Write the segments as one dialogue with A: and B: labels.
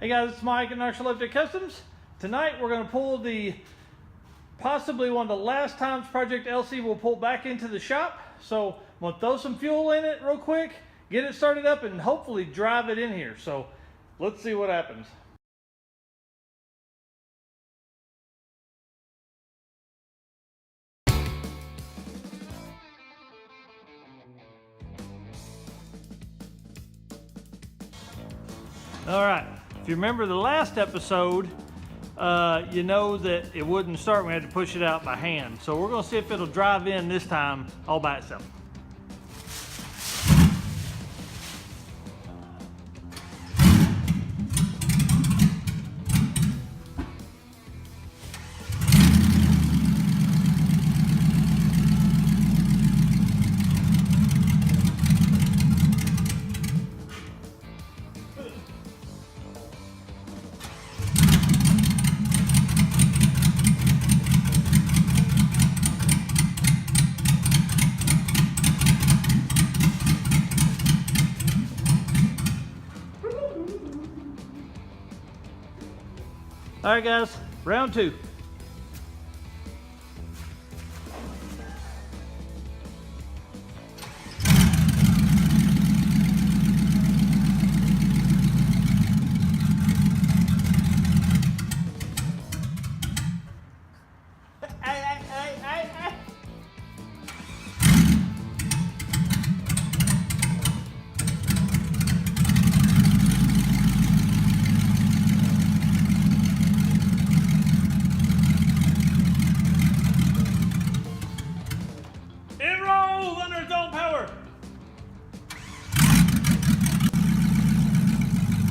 A: Hey guys, it's Mike at FJ62 Customs. Tonight we're going to pull the possibly one of the last times Project Elsie will pull back into the shop. So I'm going to throw some fuel in it real quick, get it started up, and hopefully drive it in here. So let's see what happens. All right, if you remember the last episode, you know that it wouldn't start. We had to push it out by hand. So we're gonna see if it'll drive in this time all by itself. All right, guys, round two.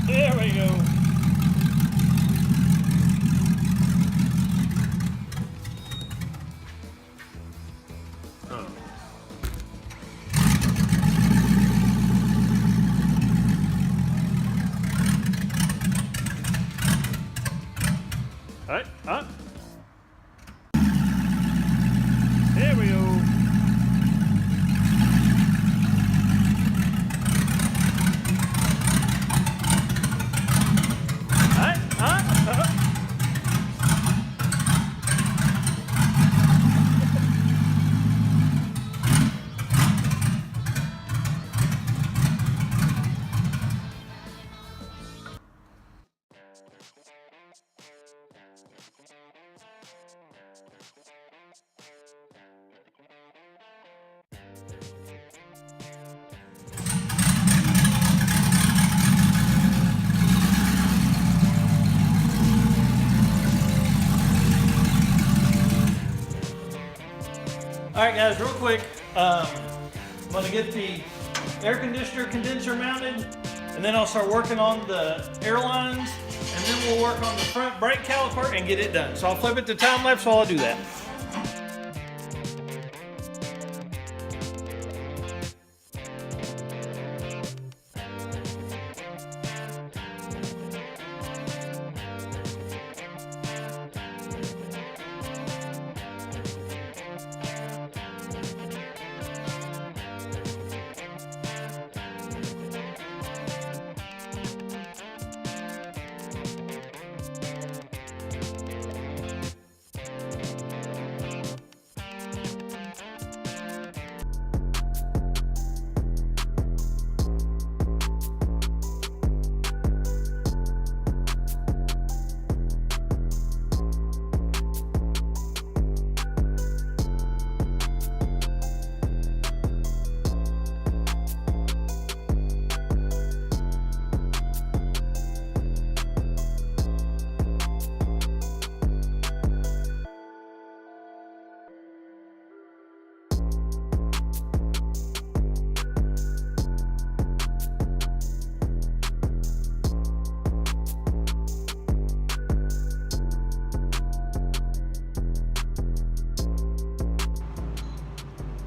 A: There we go. Oh. All right, up. There we go. All right, guys, real quick, I'm gonna get the air conditioner condenser mounted, and then I'll start working on the airlines, and then we'll work on the front brake caliper and get it done. So I'll flip it to time lapse while I do that.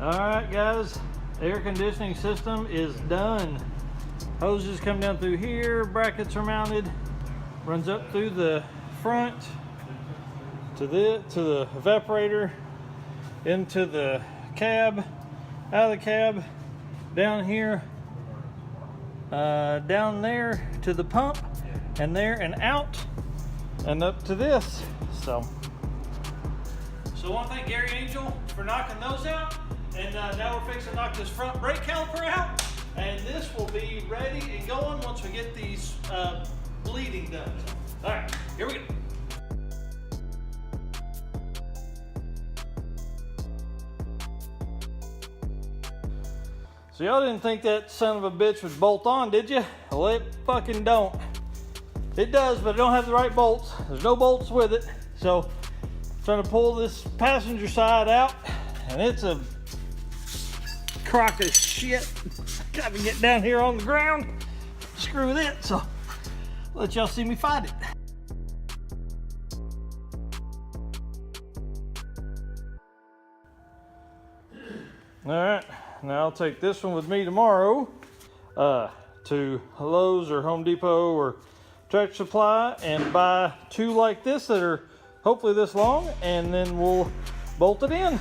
A: All right, guys, air conditioning system is done. Hoses come down through here, brackets are mounted, runs up through the front to the evaporator, into the cab, out of the cab, down here, down there to the pump, and there and out and up to this. So I want to thank Gary Angel for knocking those out. And now we're fixing to knock this front brake caliper out. And this will be ready and going once we get these bleeding done. All right, here we go. So y'all didn't think that son of a bitch would bolt on, did you? Well, it fucking don't. It does, but it don't have the right bolts. There's no bolts with it. So I'm trying to pull this passenger side out, and it's a crock of shit. Gotta get down here on the ground, screw with it, so let y'all see me fight it. All right, now I'll take this one with me tomorrow to Lowe's or Home Depot or Tractor Supply and buy two like this that are hopefully this long, and then we'll bolt it in.